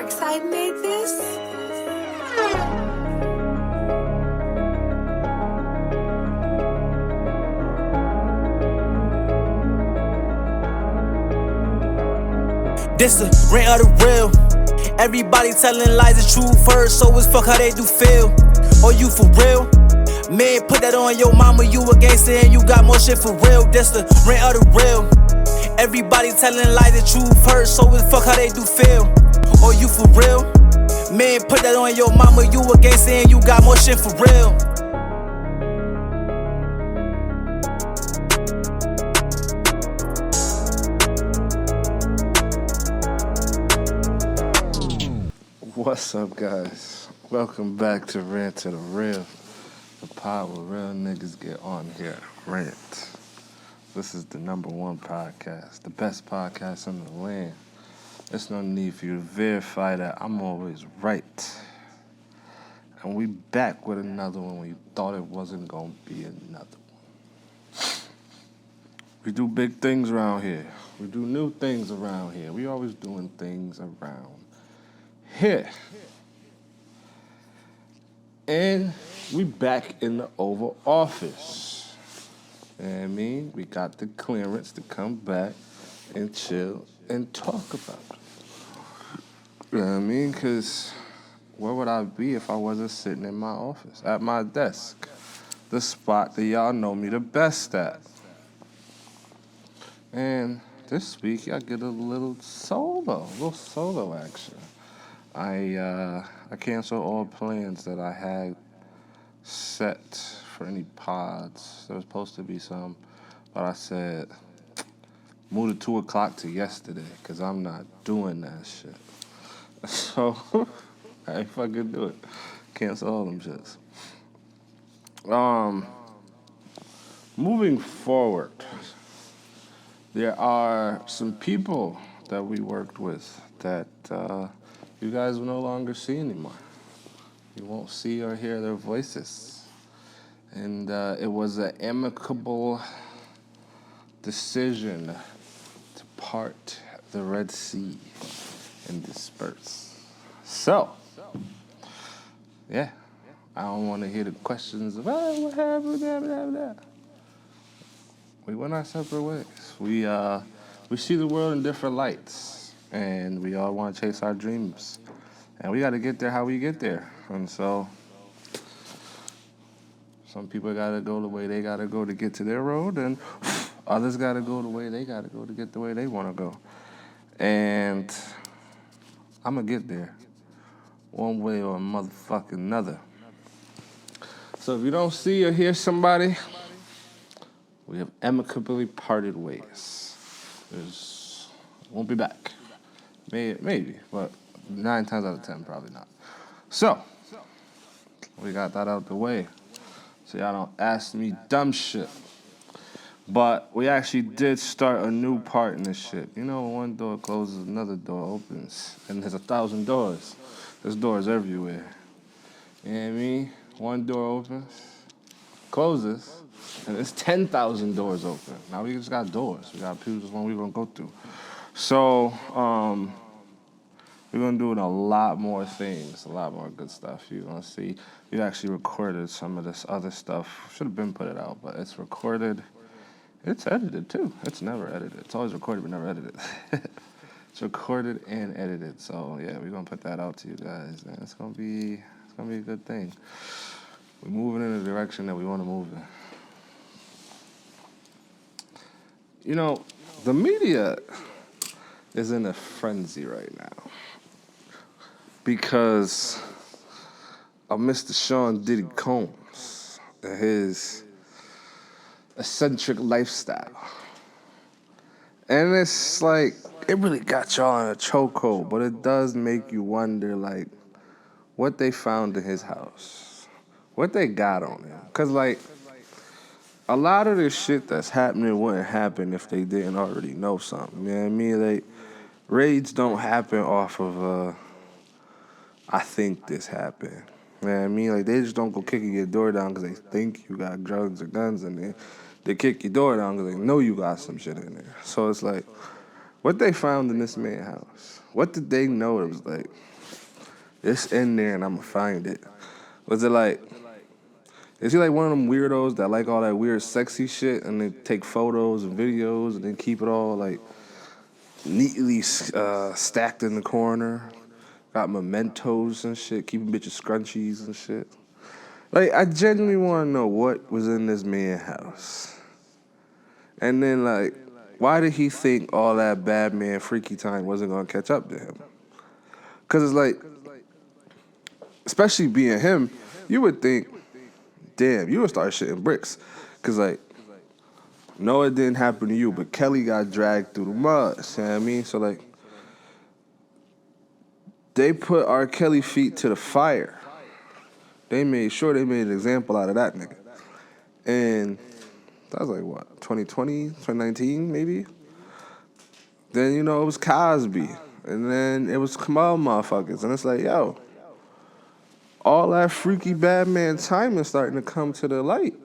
Darkside made this? This the rent of the real. Everybody telling lies, the truth first, so it's fuck how they do feel. Or you for real? Man, put that on your mama, you a gangster and you got more shit for real. This the rent of the real. Everybody telling lies, the truth first, so it's fuck how they do feel. Or you for real? Man, put that on your mama, you a gangster and you got more shit for real. What's up, guys? Welcome back to Rant to the Real, the pod where real niggas get on here, rant. This is the #1 podcast, the best podcast in the land. There's no need for you to verify that I'm always right. And we back with another one when you thought it wasn't gonna be another one. We do big things around here. We do new things around here. We always doing things around here. And we back in the Oval Office. You know what I mean? We got the clearance to come back and chill and talk about it. You know what I mean? Because where would I be if I wasn't sitting in my office, at my desk? The spot that y'all know me the best at. And this week, I get a little solo action. I canceled all plans that I had set for any pods. There was supposed to be some, but I said, move the 2 o'clock to yesterday, because I'm not doing that shit. So, I ain't fucking do it. Cancel all them shits. Moving forward, there are some people that we worked with that you guys will no longer see anymore. You won't see or hear their voices. And it was an amicable decision to part the Red Sea and disperse. So, yeah, I don't want to hear the questions of, oh, what happened, blah, blah, blah. We went our separate ways. We see the world in different lights, and we all want to chase our dreams. And we got to get there how we get there. And so, some people got to go the way they got to go to get to their road, and others got to go the way they got to go to get the way they want to go. And I'm going to get there one way or motherfucking another. So if you don't see or hear somebody, we have amicably parted ways. Won't be back. Maybe, but 9 times out of 10, probably not. So, we got that out the way. So y'all don't ask me dumb shit. But we actually did start a new partnership. You know, when one door closes, another door opens. And there's 1,000 doors. There's doors everywhere. You know what I mean? One door opens, closes, and there's 10,000 doors open. Now we just got doors. We got people, just one we're going to go through. So, we're going to do a lot more things, a lot more good stuff. You're going to see, we actually recorded some of this other stuff. Should have been put it out, but it's recorded. It's edited, too. It's never edited. It's always recorded, but never edited. It's recorded and edited. So, yeah, we're going to put that out to you guys. And it's going to be a good thing. We're moving in the direction that we want to move in. You know, the media is in a frenzy right now because of Mr. Sean Diddy Combs and his eccentric lifestyle. And it's like, it really got y'all in a chokehold, but it does make you wonder, like, what they found in his house, what they got on him. Because, like, a lot of this shit that's happening wouldn't happen if they didn't already know something. You know what I mean? Like, raids don't happen off of, I think this happened. You know what I mean? Like, they just don't go kicking your door down because they think you got drugs or guns in there. They kick your door down because they know you got some shit in there. So it's like, what they found in this man's house, what did they know it was like? It's in there and I'ma find it. Was it like, is he like one of them weirdos that like all that weird sexy shit and then take photos and videos and then keep it all like neatly stacked in the corner? Got mementos and shit, keeping bitches scrunchies and shit. Like, I genuinely want to know what was in this man's house. And then, like, why did he think all that bad man freaky time wasn't going to catch up to him? Because it's like, especially being him, you would think, damn, you would start shitting bricks. Because, like, no, it didn't happen to you, but Kelly got dragged through the mud. You know what I mean? So, like, they put R. Kelly feet to the fire. They made sure they made an example out of that nigga. And that was like, what, 2020, 2019, maybe? Then, you know, it was Cosby. And then it was some other motherfuckers. And it's like, yo, all that freaky bad man time is starting to come to the light.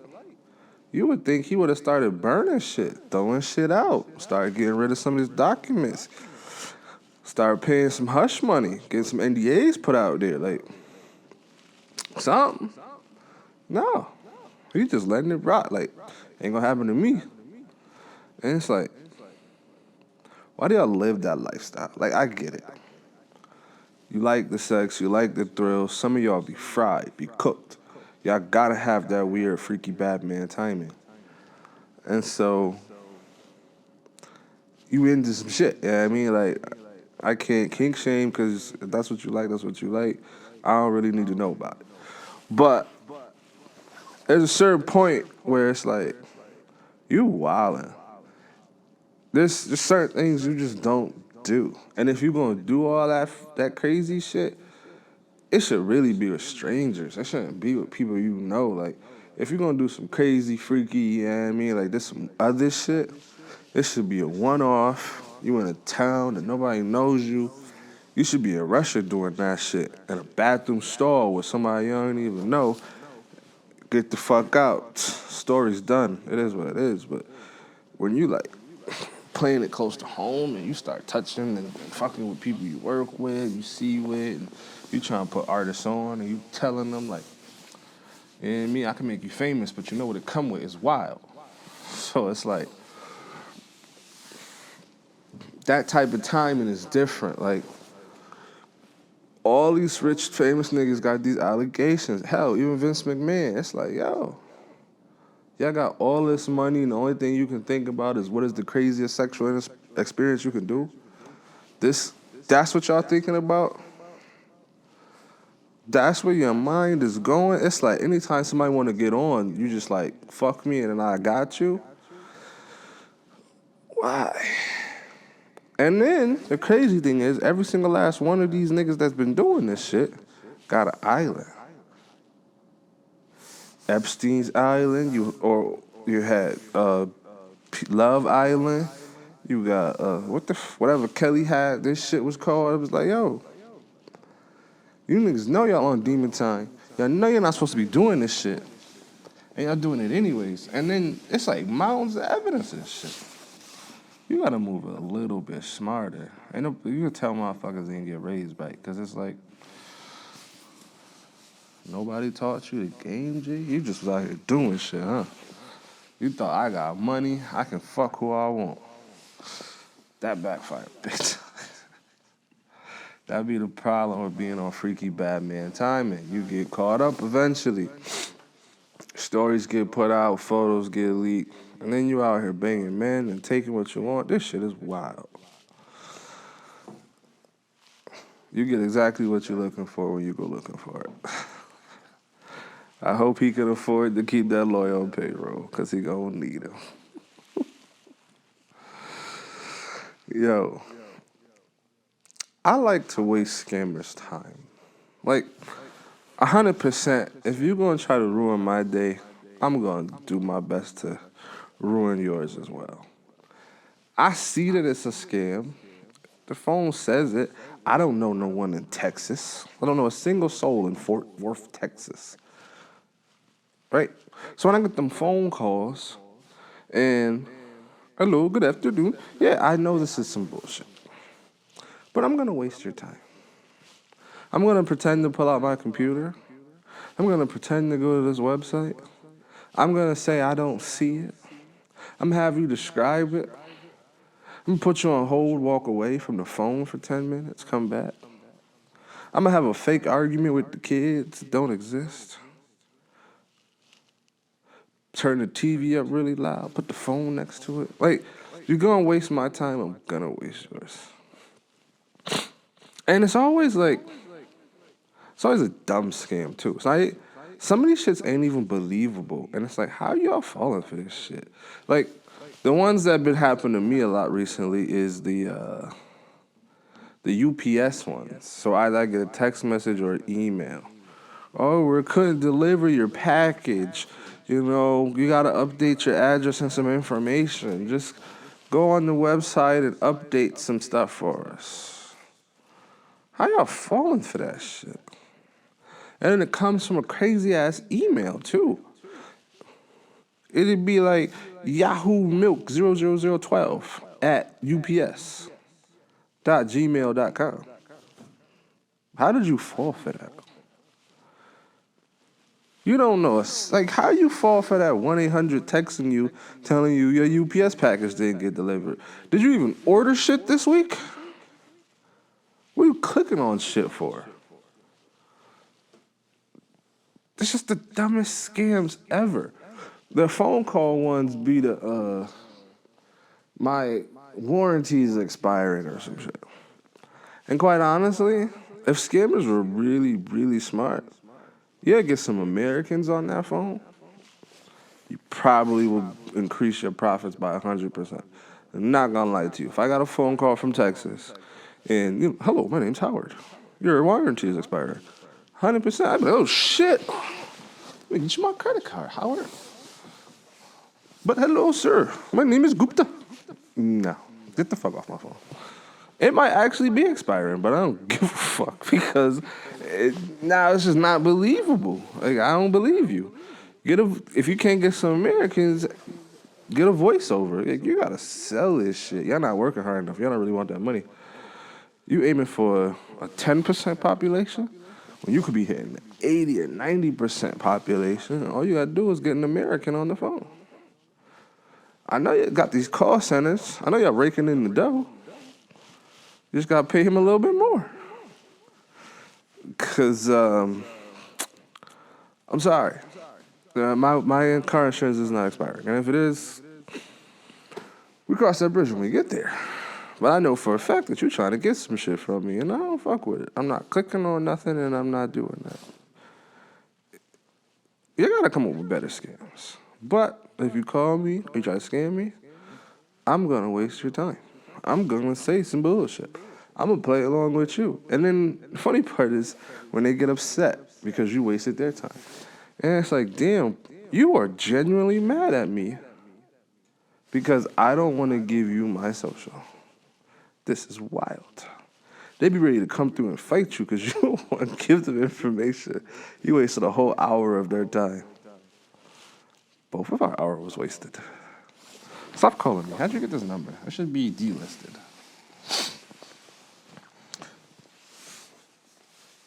You would think he would have started burning shit, throwing shit out, started getting rid of some of his documents, start paying some hush money, getting some NDAs put out there, like something. No, he just letting it rock, like ain't gonna happen to me. And it's like, why do y'all live that lifestyle? Like, I get it. You like the sex, you like the thrill. Some of y'all be fried, be cooked. Y'all gotta have that weird, freaky Batman timing. And so, you into some shit, you know what I mean? Like, I can't kink shame because if that's what you like, that's what you like. I don't really need to know about it. But, there's a certain point where it's like, you wildin'. There's just certain things you just don't do. And if you're gonna do all that crazy shit, it should really be with strangers. It shouldn't be with people you know. Like, if you're gonna do some crazy, freaky, you know what I mean? Like, this some other shit, it should be a one-off. You in a town that nobody knows you. You should be a rusher doing that shit in a bathroom stall with somebody you don't even know. Get the fuck out. Story's done. It is what it is. But when you, like, playing it close to home and you start touching and fucking with people you work with, you see with, and you trying to put artists on and you telling them, like, you know what I mean? I can make you famous, but you know what it come with is wild. So it's like, that type of timing is different. Like, all these rich, famous niggas got these allegations. Hell, even Vince McMahon. It's like, yo, y'all got all this money and the only thing you can think about is what is the craziest sexual experience you can do? That's what y'all thinking about? That's where your mind is going? It's like anytime somebody want to get on, you just like, fuck me and then I got you? Why? And then the crazy thing is, every single last one of these niggas that's been doing this shit got an island. Epstein's Island, you had Love Island, you got whatever Kelly had. This shit was called. It was like, yo, you niggas know y'all on demon time. Y'all know you're not supposed to be doing this shit, and y'all doing it anyways. And then it's like mountains of evidence and shit. You gotta move a little bit smarter. You can tell motherfuckers ain't get raised right, because it's like, nobody taught you the game, G? You just was out here doing shit, huh? You thought I got money, I can fuck who I want. That backfired big time. That'd be the problem with being on freaky Batman timing. You get caught up eventually. Stories get put out, photos get leaked. And then you out here banging men and taking what you want. This shit is wild. You get exactly what you're looking for when you go looking for it. I hope he can afford to keep that lawyer on payroll, because he gonna need him. Yo, I like to waste scammers' time. Like, 100%, if you're gonna try to ruin my day, I'm gonna do my best to ruin yours as well. I see that it's a scam. The phone says it. I don't know no one in Texas. I don't know a single soul in Fort Worth, Texas. Right? So when I get them phone calls and, hello, good afternoon. Yeah, I know this is some bullshit, but I'm gonna waste your time. I'm gonna pretend to pull out my computer. I'm gonna pretend to go to this website. I'm gonna say I don't see it. I'm gonna have you describe it. I'm gonna put you on hold, walk away from the phone for 10 minutes, come back. I'm gonna have a fake argument with the kids that don't exist. Turn the TV up really loud, put the phone next to it. Like, you're gonna waste my time, I'm gonna waste yours. And it's always a dumb scam too. It's like, some of these shits ain't even believable. And it's like, how y'all falling for this shit? Like, the ones that been happening to me a lot recently is the UPS ones. So either I get a text message or an email. Oh, we couldn't deliver your package. You know, you gotta update your address and some information. Just go on the website and update some stuff for us. How y'all falling for that shit? And then it comes from a crazy ass email too. It'd be like Yahoo Milk 00012 at ups.gmail.com. How did you fall for that? You don't know. Like, how you fall for that 1-800 texting you, telling you your UPS package didn't get delivered? Did you even order shit this week? What are you clicking on shit for? It's just the dumbest scams ever. The phone call ones be the, my warranty is expiring or some shit. And quite honestly, if scammers were really, really smart, yeah, get some Americans on that phone, you probably will increase your profits by 100%. I'm not gonna lie to you. If I got a phone call from Texas and, hello, my name's Howard. Your warranty is expired. 100%. I'd be like, oh shit. Let me get you my credit card, Howard. But hello, sir. My name is Gupta. No, get the fuck off my phone. It might actually be expiring, but I don't give a fuck because now it's just not believable. Like, I don't believe you. If you can't get some Americans, get a voiceover. Like, you gotta sell this shit. Y'all not working hard enough. Y'all don't really want that money. You aiming for a 10% population when you could be hitting 80 or 90% population. All you gotta do is get an American on the phone. I know you got these call centers. I know y'all raking in the dough. You just gotta pay him a little bit more. Cause I'm sorry, my car insurance is not expiring, and if it is, we cross that bridge when we get there. But I know for a fact that you're trying to get some shit from me, and I don't fuck with it. I'm not clicking on nothing, and I'm not doing that. You gotta come up with better scams. But if you call me or you try to scam me, I'm gonna waste your time. I'm gonna say some bullshit. I'm gonna play along with you. And then the funny part is when they get upset because you wasted their time. And it's like, damn, you are genuinely mad at me because I don't want to give you my social. This is wild. They be ready to come through and fight you because you don't want to give them information. You wasted a whole hour of their time. Both of our hour was wasted. Stop calling me. How'd you get this number? I should be delisted.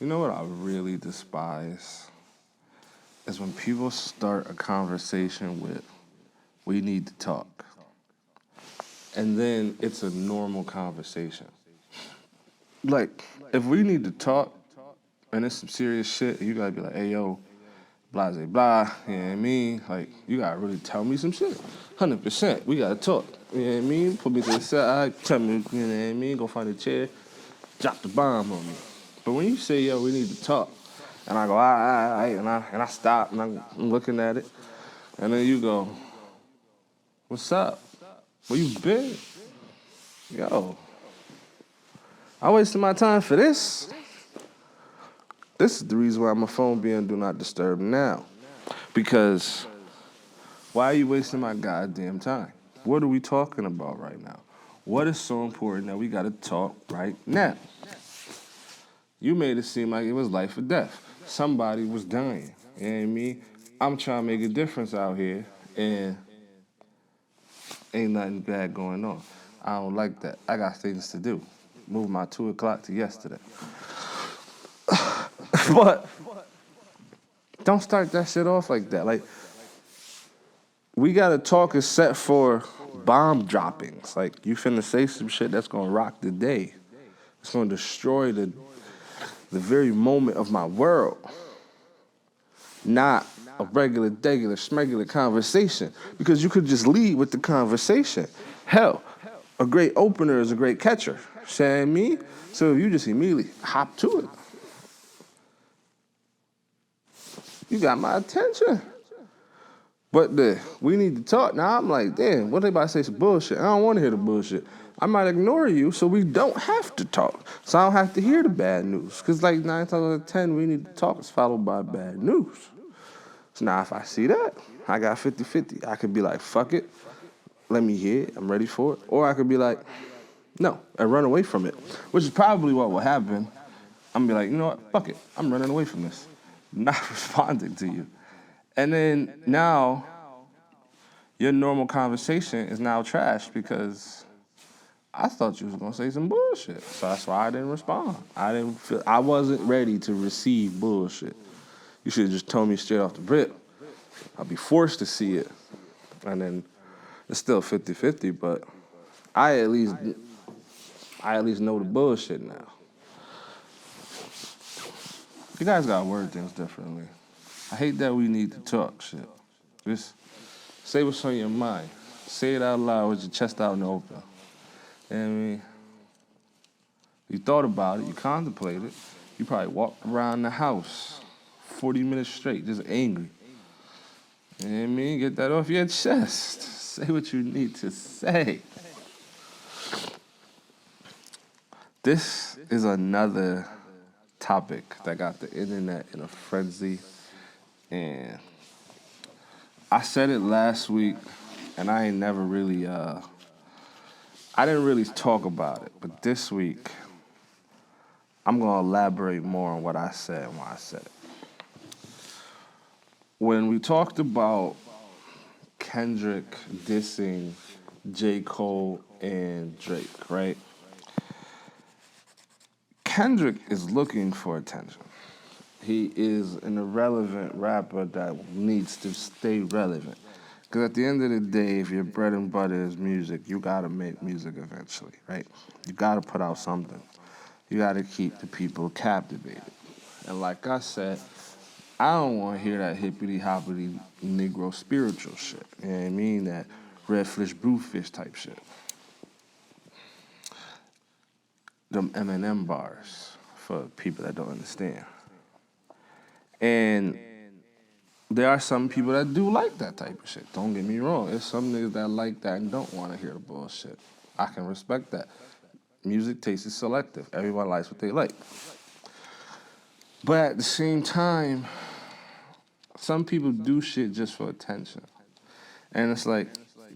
You know what I really despise? Is when people start a conversation with, we need to talk. And then it's a normal conversation. Like, if we need to talk, and it's some serious shit, you gotta be like, hey, yo, blah, blah, blah, you know what I mean? Like, you gotta really tell me some shit. 100%, we gotta talk. You know what I mean? Put me to the side, tell me, you know what I mean? Go find a chair, drop the bomb on me. But when you say, yo, we need to talk, and I go, all right, and I stop, and I'm looking at it, and then you go, what's up? Where you been? Yo, I wasted my time for this. This is the reason why my phone be on Do Not Disturb now. Because why are you wasting my goddamn time? What are we talking about right now? What is so important that we gotta talk right now? You made it seem like it was life or death. Somebody was dying. You know what I mean? I'm trying to make a difference out here, and ain't nothing bad going on. I don't like that. I got things to do. Move my 2 o'clock to yesterday. But don't start that shit off like that. Like, we gotta talk is set for bomb droppings. Like, you finna say some shit that's gonna rock the day. It's gonna destroy the very moment of my world. Not a regular, schmegular conversation. Because you could just lead with the conversation. Hell, a great opener is a great catcher. Saying me? So if you just immediately hop to it, you got my attention. But we need to talk. Now I'm like, damn, what they about to say some bullshit? I don't want to hear the bullshit. I might ignore you so we don't have to talk. So I don't have to hear the bad news. Because like 9 times out of 10, we need to talk is followed by bad news. So now if I see that, I got 50-50. I could be like, fuck it. Let me hear it. I'm ready for it. Or I could be like, no, and run away from it. Which is probably what will happen. I'm going to be like, you know what? Fuck it. I'm running away from this. Not responding to you. And then now, your normal conversation is now trash because I thought you was gonna say some bullshit. So that's why I didn't respond. I wasn't ready to receive bullshit. You should have just told me straight off the rip. I'll be forced to see it. And then it's still 50-50, but I at least know the bullshit now. You guys gotta word things differently. I hate that we need to talk shit. Just say what's on your mind. Say it out loud with your chest out in the open. You know what I mean? You thought about it, you contemplated. You probably walked around the house 40 minutes straight, just angry. You know what I mean? Get that off your chest. Say what you need to say. This is another topic that got the internet in a frenzy. And I said it last week, and I ain't never really, I didn't really talk about it. But this week, I'm going to elaborate more on what I said and why I said it. When we talked about Kendrick dissing J. Cole and Drake, right? Kendrick is looking for attention. He is an irrelevant rapper that needs to stay relevant. Because at the end of the day, if your bread and butter is music, you got to make music eventually, right? You got to put out something. You got to keep the people captivated. And like I said, I don't want to hear that hippity-hoppity Negro spiritual shit. You know what I mean? That red fish, blue fish type shit. Them Eminem bars for people that don't understand. And there are some people that do like that type of shit. Don't get me wrong. There's some niggas that like that and don't want to hear the bullshit. I can respect that. Music taste is selective. Everyone likes what they like. But at the same time, some people do shit just for attention. And it's like,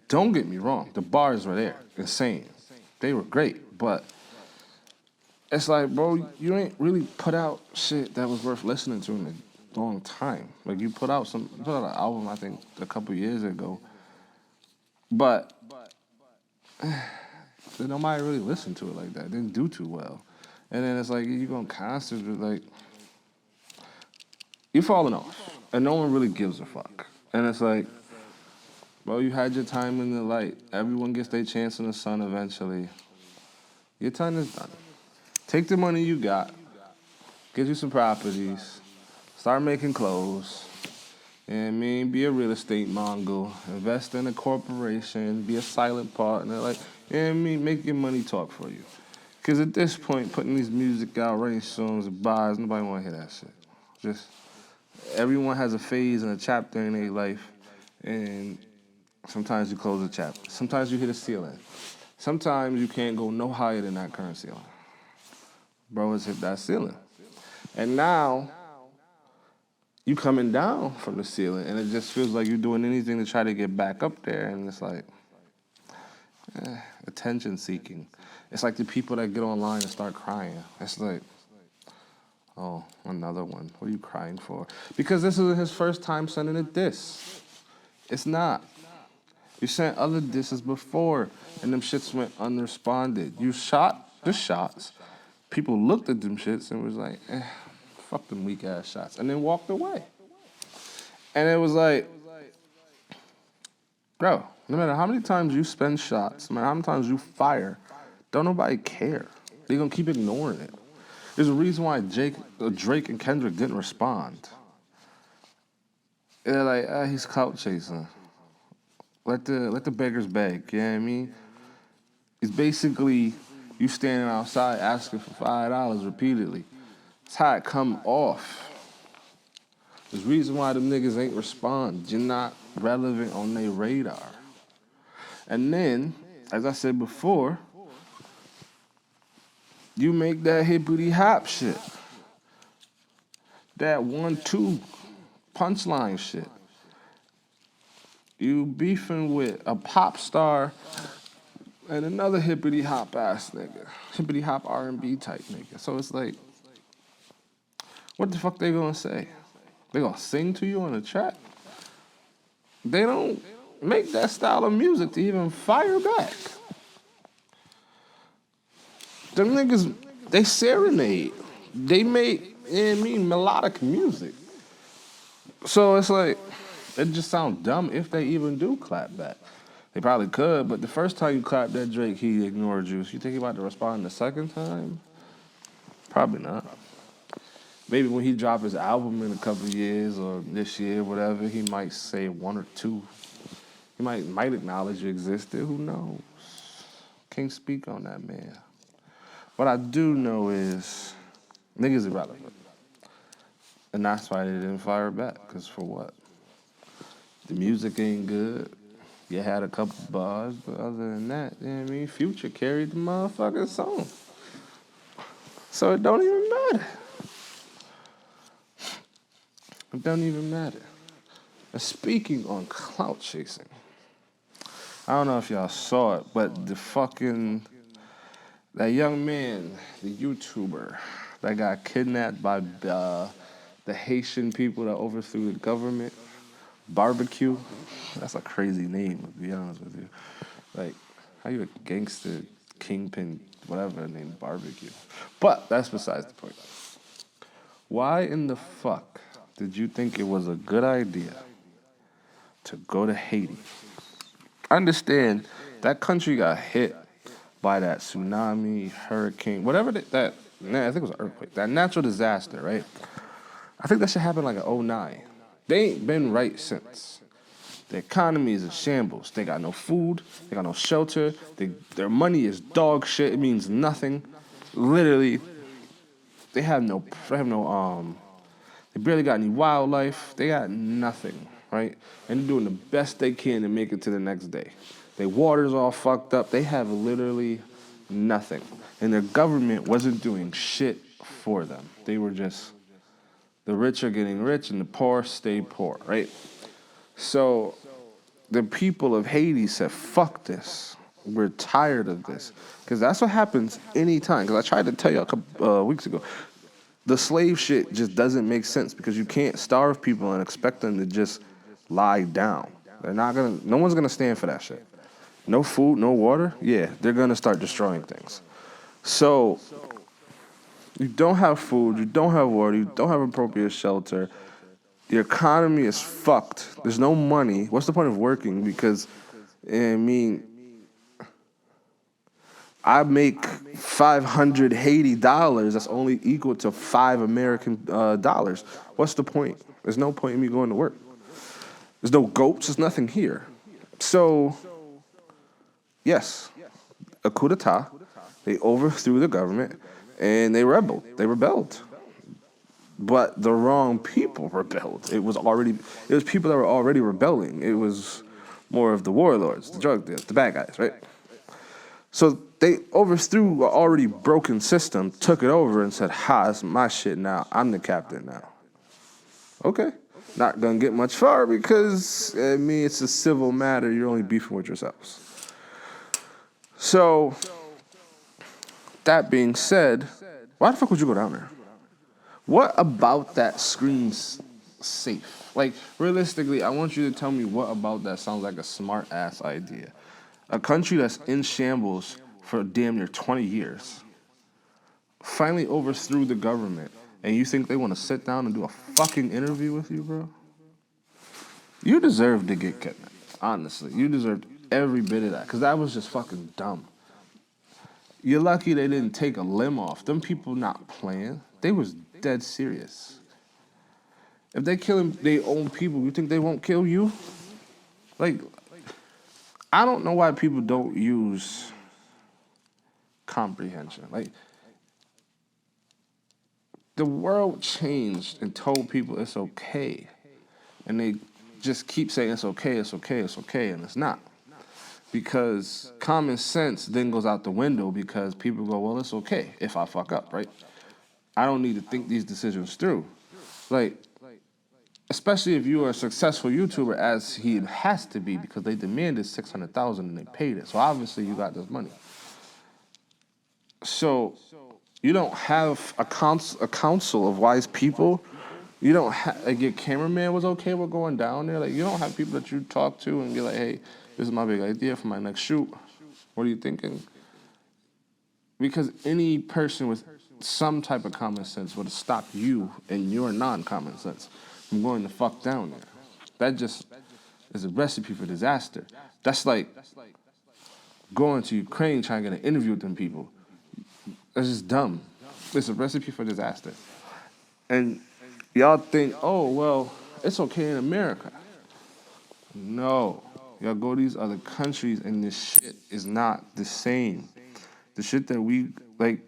don't get me wrong. The bars were there. Insane. They were great. But it's like, bro, you ain't really put out shit that was worth listening to in a long time. Like, you put out an album, I think, a couple years ago. But nobody really listened to it like that. It didn't do too well. And then it's like, you go on concerts with, like, you're falling off. And no one really gives a fuck. And it's like, bro, you had your time in the light. Everyone gets their chance in the sun eventually. Your time is done. Take the money you got, get you some properties, start making clothes, you know what I mean? Be a real estate Mongol, invest in a corporation, be a silent partner, like, you know what I mean? Make your money talk for you. Because at this point, putting these music out, writing songs, bars, nobody want to hear that shit. Just, everyone has a phase and a chapter in their life, and sometimes you close the chapter. Sometimes you hit a ceiling. Sometimes you can't go no higher than that current ceiling. Bro has hit that ceiling. And now, you coming down from the ceiling, and it just feels like you're doing anything to try to get back up there, and it's like, attention seeking. It's like the people that get online and start crying. It's like, oh, another one. What are you crying for? Because this isn't his first time sending a diss. It's not. You sent other disses before, and them shits went unresponded. You shot the shots. People looked at them shits and was like, fuck them weak ass shots, and then walked away. And it was like, bro, no matter how many times you spend shots, no matter how many times you fire, don't nobody care. They gonna keep ignoring it. There's a reason why Drake and Kendrick didn't respond. They're like, he's clout chasing. Let the beggars beg. You know what I mean? It's basically you standing outside asking for $5 repeatedly. That's how it come off. There's a reason why them niggas ain't respond. You're not relevant on their radar. And then, as I said before, you make that hippity hop shit. That 1-2 punchline shit. You beefing with a pop star and another hippity hop ass nigga. Hippity hop R&B type nigga. So it's like, what the fuck they gonna say? They gonna sing to you on the track? They don't make that style of music to even fire back. Them niggas, they serenade. They make, melodic music. So it's like, it just sounds dumb if they even do clap back. They probably could, but the first time you clapped that Drake, he ignored you. So you think he about to respond the second time? Probably not. Maybe when he drop his album in a couple of years or this year, whatever, he might say one or two. He might acknowledge you existed. Who knows? Can't speak on that, man. What I do know is niggas irrelevant. And that's why they didn't fire back, because for what? The music ain't good. You had a couple bars, but other than that, you know what I mean? Future carried the motherfucking song. So it don't even matter. It don't even matter. And speaking on clout chasing, I don't know if y'all saw it, but that young man, the YouTuber, that got kidnapped by the Haitian people that overthrew the government, Barbecue. That's a crazy name, to be honest with you. Like, how you a gangster, kingpin, whatever, named Barbecue? But that's besides the point. Why in the fuck did you think it was a good idea to go to Haiti? I understand that country got hit by that tsunami, hurricane, whatever I think it was an earthquake, that natural disaster, right? I think that shit happened like in 2009. They ain't been right since. The economy is in shambles. They got no food. They got no shelter. Their money is dog shit. It means nothing. Literally, they barely got any wildlife. They got nothing, right? And they're doing the best they can to make it to the next day. Their water's all fucked up. They have literally nothing. And their government wasn't doing shit for them. They were just, the rich are getting rich and the poor stay poor, right? So the people of Haiti said, fuck this. We're tired of this. Because that's what happens anytime. Because I tried to tell you a couple weeks ago, the slave shit just doesn't make sense because you can't starve people and expect them to just lie down. No one's gonna stand for that shit. No food, no water, yeah, they're gonna start destroying things. So, you don't have food, you don't have water, you don't have appropriate shelter, the economy is fucked, there's no money. What's the point of working? Because, I make 500 Haiti dollars, that's only equal to 5 American dollars. What's the point? There's no point in me going to work. There's no goats, there's nothing here. So, yes, a coup d'etat, they overthrew the government, and they rebelled. But the wrong people rebelled. It was people that were already rebelling. It was more of the warlords, the drug dealers, the bad guys, right? So they overthrew an already broken system, took it over, and said, it's my shit now. I'm the captain now. Okay. Not gonna get much far because, it's a civil matter. You're only beefing with yourselves. So, that being said, why the fuck would you go down there? What about that screams safe? Like, realistically, I want you to tell me what about that sounds like a smart-ass idea. A country that's in shambles for damn near 20 years finally overthrew the government and you think they want to sit down and do a fucking interview with you, bro? You deserve to get kidnapped. Honestly, you deserved every bit of that, because that was just fucking dumb. You're lucky they didn't take a limb off. Them people not playing. They was dead serious. If they killing their own people, you think they won't kill you? Like, I don't know why people don't use comprehension. Like, the world changed and told people it's okay. And they just keep saying it's okay, it's okay, it's okay, and it's not. Because common sense then goes out the window because people go, well, it's okay if I fuck up, right? I don't need to think these decisions through. Like, especially if you are a successful YouTuber, as he has to be, because they demanded $600,000 and they paid it. So obviously you got this money. So you don't have a council of wise people. You don't have, like, your cameraman was okay with going down there. Like, you don't have people that you talk to and be like, hey, this is my big idea for my next shoot. What are you thinking? Because any person with some type of common sense would have stopped you and your non-common sense from going the fuck down there. That just is a recipe for disaster. That's like going to Ukraine trying to get an interview with them people. That's just dumb. It's a recipe for disaster. And y'all think, oh, well, it's okay in America. No. Y'all go to these other countries and this shit is not the same. The shit that we, like,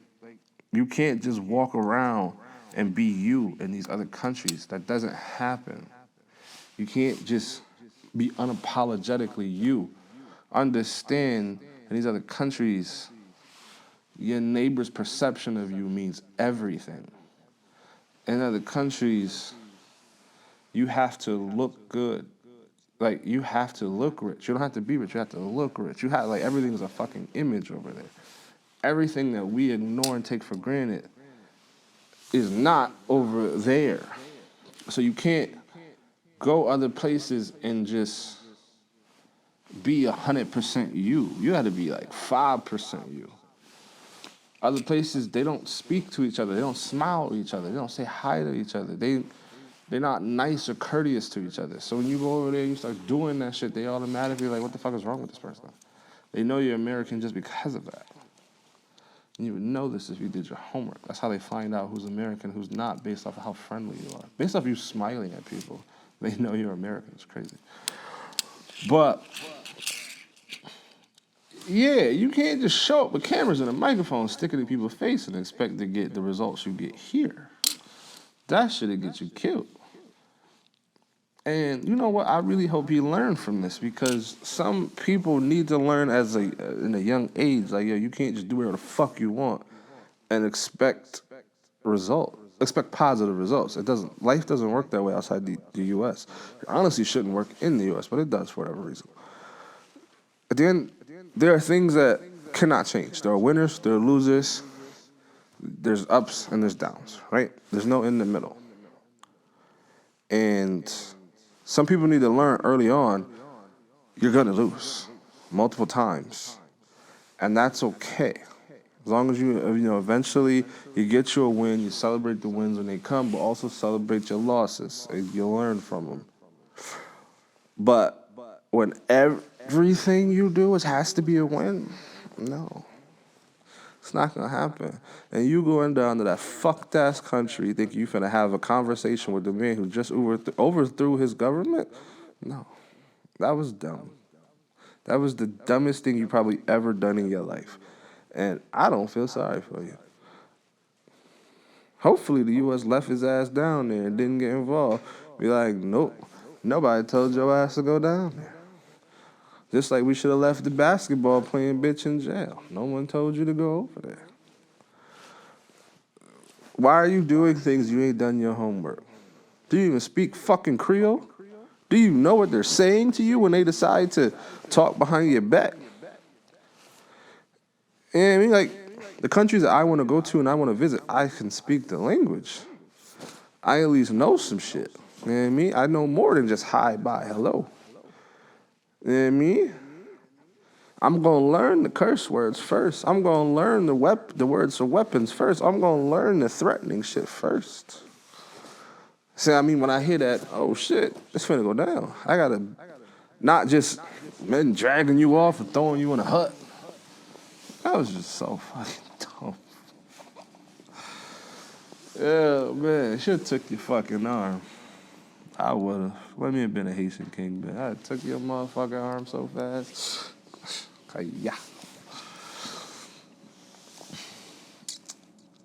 you can't just walk around and be you in these other countries. That doesn't happen. You can't just be unapologetically you. Understand, in these other countries, your neighbor's perception of you means everything. In other countries, you have to look good. Like, you have to look rich. You don't have to be rich. You have to look rich. You have, like, everything is a fucking image over there. Everything that we ignore and take for granted is not over there. So you can't go other places and just be 100% you. You got to be like 5% you. Other places, they don't speak to each other. They don't smile at each other. They don't say hi to each other. They're not nice or courteous to each other. So when you go over there and you start doing that shit, they automatically like, what the fuck is wrong with this person? They know you're American just because of that. And you would know this if you did your homework. That's how they find out who's American, who's not, based off of how friendly you are. Based off you smiling at people, they know you're American. It's crazy. But, yeah, you can't just show up with cameras and a microphone, stick it in people's face and expect to get the results you get here. That shit'll get you killed. And you know what? I really hope he learned from this, because some people need to learn in a young age. Like, yo, you can't just do whatever the fuck you want and expect positive results. Life doesn't work that way outside the U.S. It honestly shouldn't work in the U.S., but it does for whatever reason. At the end, there are things that cannot change. There are winners, there are losers, there's ups and there's downs, right? There's no in the middle. And some people need to learn early on, you're going to lose multiple times. And that's okay. As long as you eventually you get you a win, you celebrate the wins when they come, but also celebrate your losses and you learn from them. But when everything you do has to be a win, no. It's not going to happen. And you going down to that fucked ass country thinking you finna have a conversation with the man who just overthrew his government? No. That was dumb. That was the dumbest thing you probably ever done in your life. And I don't feel sorry for you. Hopefully the U.S. left his ass down there and didn't get involved. Be like, nope, nobody told your ass to go down there. Just like we should have left the basketball playing bitch in jail. No one told you to go over there. Why are you doing things you ain't done your homework? Do you even speak fucking Creole? Do you know what they're saying to you when they decide to talk behind your back? And I mean, like, the countries that I want to go to and I want to visit, I can speak the language. I at least know some shit. You know what I mean? I know more than just hi, bye, hello. You know what I mean? I'm gonna learn the curse words first. I'm gonna learn the words for weapons first. I'm gonna learn the threatening shit first. See, I mean, when I hear that, oh shit, it's finna go down. I gotta not just men dragging you off and throwing you in a hut. That was just so fucking dumb. Yeah, man, should have took your fucking arm. I would've. Let me have been a Haitian king, man. I took your motherfucking arm so fast. Yeah.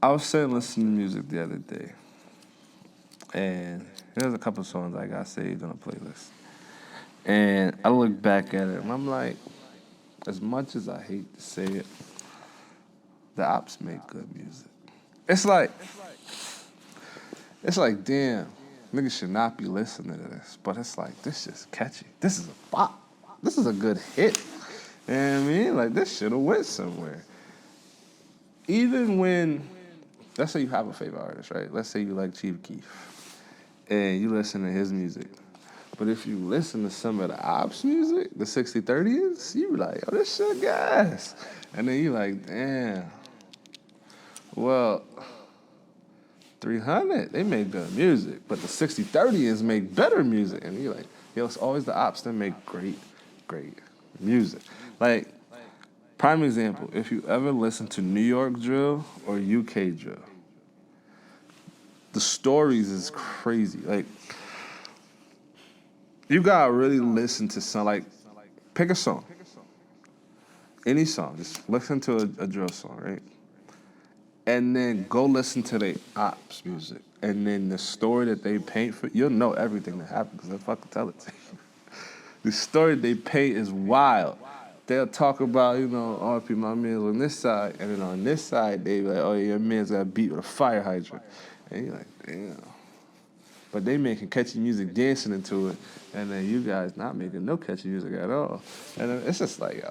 I was sitting listening to music the other day, and there's a couple songs I got saved on a playlist. And I look back at it, and I'm like, as much as I hate to say it, the ops make good music. It's like, damn, niggas should not be listening to this, but it's like, this is catchy. This is a bop. This is a good hit. You know what I mean? Like, this should have went somewhere. Even when, let's say you have a favorite artist, right? Let's say you like Chief Keef, and you listen to his music. But if you listen to some of the ops music, the 60-30s, you be like, oh, this shit gas. And then you like, damn. Well, 300, they make good music, but the 60-30s make better music. And you're like, yo, it's always the ops that make great music. Like, prime example, if you ever listen to New York drill or UK drill, the stories is crazy. Like, you gotta really listen to some, like, pick a song. Any song, just listen to a drill song, right? And then go listen to the ops music. And then the story that they paint for you'll know everything that happened because they'll fucking tell it to you. The story they paint is wild. They'll talk about, RP, my man's on this side, and then on this side, they be like, oh, your man's got beat with a fire hydrant. And you're like, damn. But they making catchy music dancing into it, and then you guys not making no catchy music at all. And then it's just like,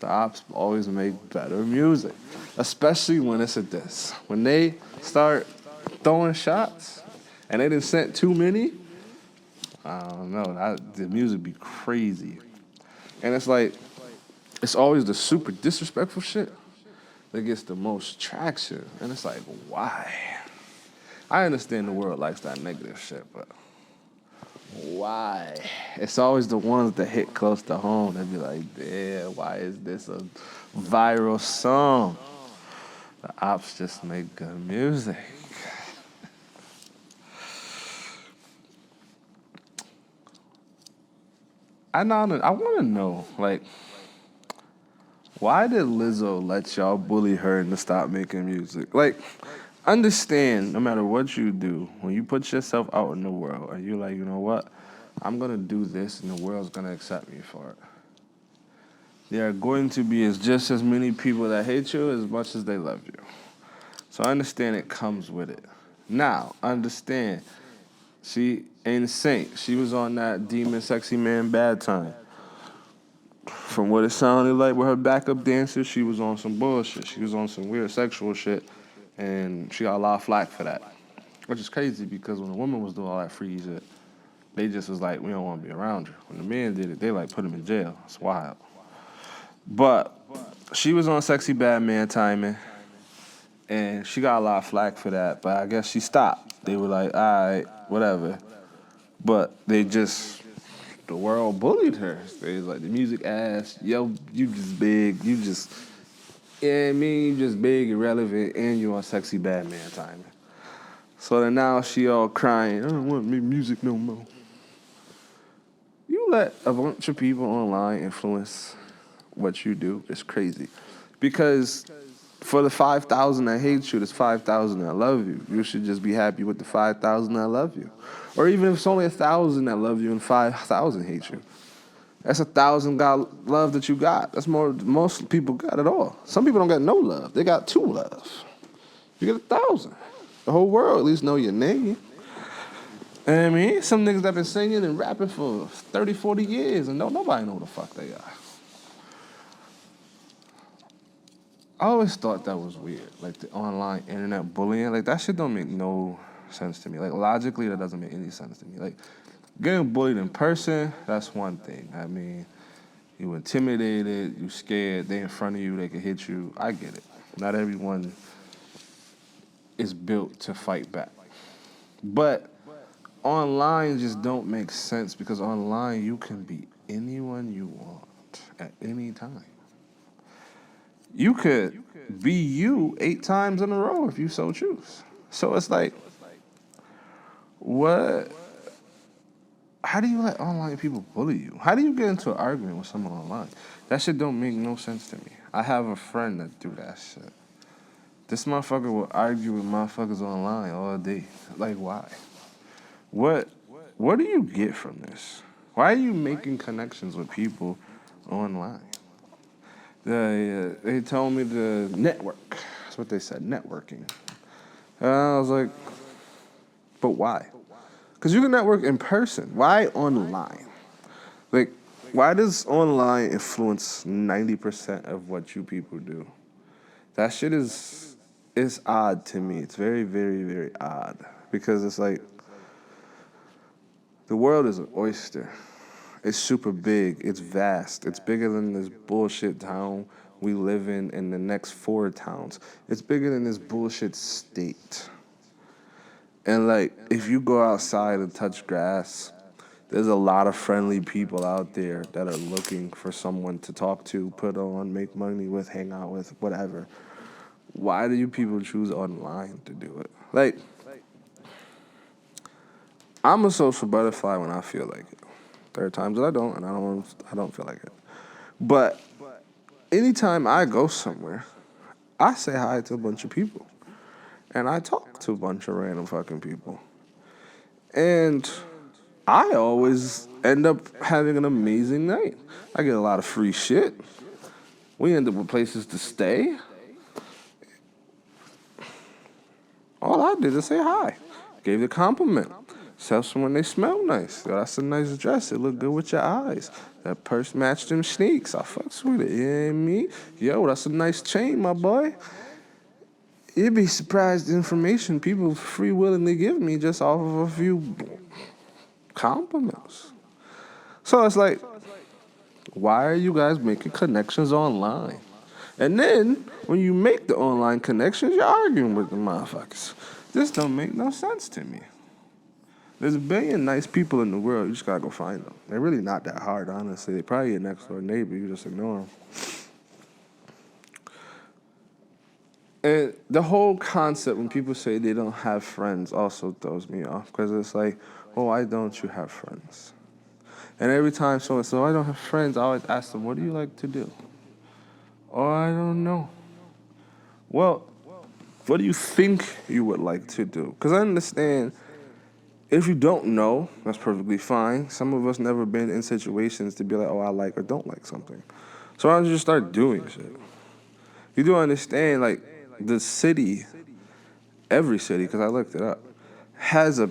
the ops always make better music, especially when it's a diss. When they start throwing shots, and they done sent too many, I don't know, the music be crazy. And it's like, it's always the super disrespectful shit that gets the most traction. And it's like, why? I understand the world likes that negative shit, but why? It's always the ones that hit close to home that be like, damn, why is this a viral song? The ops just make good music. I want to know, like, why did Lizzo let y'all bully her into stop making music? Like, understand, no matter what you do, when you put yourself out in the world and you're like, you know what? I'm going to do this and the world's going to accept me for it. There are going to be just as many people that hate you as much as they love you. So I understand it comes with it. Now, understand, she ain't a saint. She was on that Demon Sexy Man Bad Time. From what it sounded like with her backup dancer, she was on some bullshit. She was on some weird sexual shit, and she got a lot of flack for that. Which is crazy because when a woman was doing all that free shit, they just was like, we don't want to be around her. When the man did it, they like put him in jail. It's wild. But she was on Sexy Bad Man timing, and she got a lot of flack for that, but I guess she stopped. They were like, all right, whatever. But the world bullied her. They was like, the music ass, yo, you just big, you just big, irrelevant, and you on Sexy Bad Man timing. So then now she all crying, I don't want to make music no more. You let a bunch of people online influence what you do, it's crazy. Because for the 5,000 that hate you, there's 5,000 that love you. You should just be happy with the 5,000 that love you. Or even if it's only 1,000 that love you and 5,000 hate you. That's 1,000 God love that you got. That's more than most people got at all. Some people don't got no love. They got 2 love. You get 1,000. The whole world at least know your name. And I mean, some niggas that been singing and rapping for 30, 40 years and nobody know who the fuck they are. I always thought that was weird, like the online internet bullying. Like, that shit don't make no sense to me. Like, logically, that doesn't make any sense to me. Like, getting bullied in person, that's one thing. I mean, You intimidated, you scared, they in front of you, they can hit you. I get it. Not everyone is built to fight back. But online just don't make sense because online you can be anyone you want at any time. You could be you 8 times in a row if you so choose. So it's like, what? How do you let online people bully you? How do you get into an argument with someone online? That shit don't make no sense to me. I have a friend that do that shit. This motherfucker will argue with motherfuckers online all day. Like, why? What do you get from this? Why are you making connections with people online? They told me to network. That's what they said, networking. I was like, but why? Because you can network in person. Why online? Like, why does online influence 90% of what you people do? That shit is odd to me. It's very, very, very odd. Because it's like, the world is an oyster. It's super big. It's vast. It's bigger than this bullshit town we live in the next 4 towns. It's bigger than this bullshit state. And like, if you go outside and touch grass, there's a lot of friendly people out there that are looking for someone to talk to, put on, make money with, hang out with, whatever. Why do you people choose online to do it? Like, I'm a social butterfly when I feel like it. There are times that I don't, and I don't feel like it. But anytime I go somewhere, I say hi to a bunch of people. And I talk to a bunch of random fucking people. And I always end up having an amazing night. I get a lot of free shit. We end up with places to stay. All I did is say hi. Gave the compliment. Tell someone they smell nice. Yo, that's a nice dress. It look good with your eyes. That purse matched them sneaks. I fucks with it. You know what I mean? Yo, that's a nice chain, my boy. You'd be surprised the information people free willingly give me just off of a few compliments. So it's like, why are you guys making connections online? And then, when you make the online connections, you're arguing with the motherfuckers. This don't make no sense to me. There's a billion nice people in the world. You just gotta go find them. They're really not that hard, honestly. They probably your next door neighbor. You just ignore them. And the whole concept when people say they don't have friends also throws me off. Because it's like, oh, why don't you have friends? And every time someone says, oh, I don't have friends, I always ask them, what do you like to do? Oh, I don't know. Well, what do you think you would like to do? Because I understand if you don't know, that's perfectly fine. Some of us never been in situations to be like, oh, I like or don't like something. So why don't you just start doing shit? You do understand, like, the city, every city, because I looked it up, has a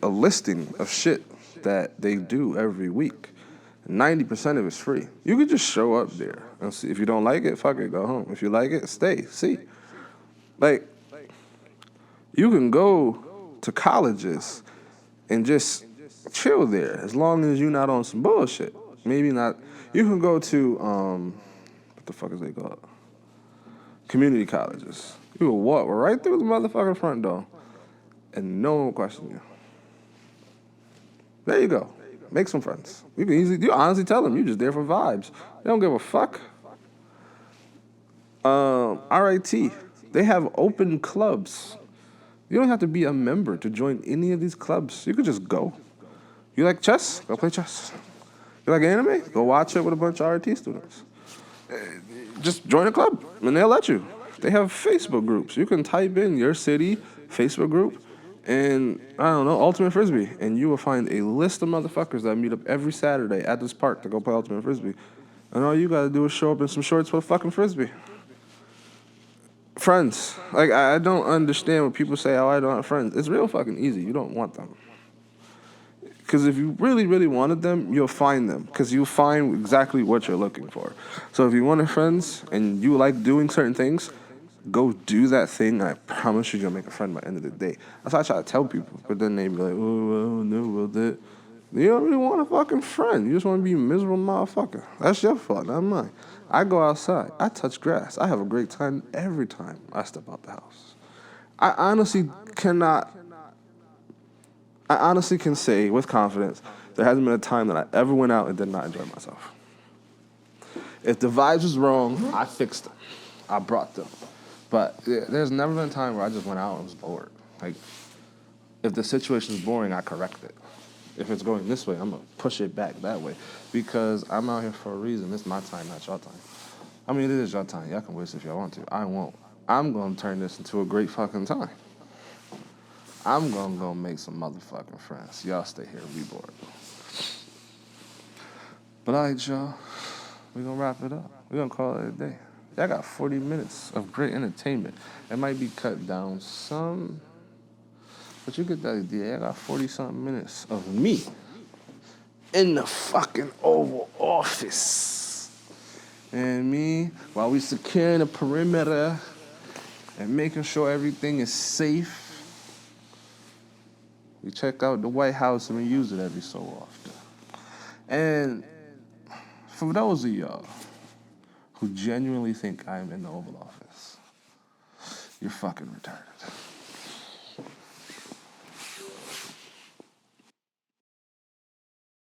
listing of shit that they do every week. 90% of it's free. You could just show up there and see. If you don't like it, fuck it, go home. If you like it, stay, see. Like, you can go to colleges and just chill there as long as you're not on some bullshit. Maybe not. You can go to, what the fuck is they called? Community colleges. You will walk right through the motherfucking front door and no one will question you. There you go. Make some friends. You honestly tell them you're just there for vibes. They don't give a fuck. RIT. They have open clubs. You don't have to be a member to join any of these clubs. You could just go. You like chess? Go play chess. You like anime? Go watch it with a bunch of RIT students. Just join a club, and they'll let you. They have Facebook groups. You can type in your city Facebook group, and I don't know, Ultimate Frisbee, and you will find a list of motherfuckers that meet up every Saturday at this park to go play Ultimate Frisbee. And all you gotta do is show up in some shorts with a fucking Frisbee. Friends. Like, I don't understand when people say, oh, I don't have friends. It's real fucking easy. You don't want them. Because if you really, really wanted them, you'll find them. Because you'll find exactly what you're looking for. So if you wanted friends and you like doing certain things, go do that thing, and I promise you, you'll make a friend by the end of the day. That's what I try to tell people. But then they be like, oh, well, no, well, that. You don't really want a fucking friend. You just want to be a miserable motherfucker. That's your fault, not mine. I go outside. I touch grass. I have a great time every time I step out the house. I honestly can say with confidence there hasn't been a time that I ever went out and did not enjoy myself. If the vibes was wrong, I fixed them. I brought them. But there's never been a time where I just went out and was bored. Like, if the situation is boring, I correct it. If it's going this way, I'm going to push it back that way. Because I'm out here for a reason. It's my time, not your time. I mean, it is your time. Y'all can waste if y'all want to. I won't. I'm going to turn this into a great fucking time. I'm going to go make some motherfucking friends. Y'all stay here. Be bored. But all right, y'all. We're going to wrap it up. We're going to call it a day. Y'all got 40 minutes of great entertainment. It might be cut down some, but you get that idea. I got 40-something minutes of me in the fucking Oval Office. And me, while we securing the perimeter and making sure everything is safe, we check out the White House and we use it every so often. And for those of y'all who genuinely think I'm in the Oval Office, you're fucking retarded.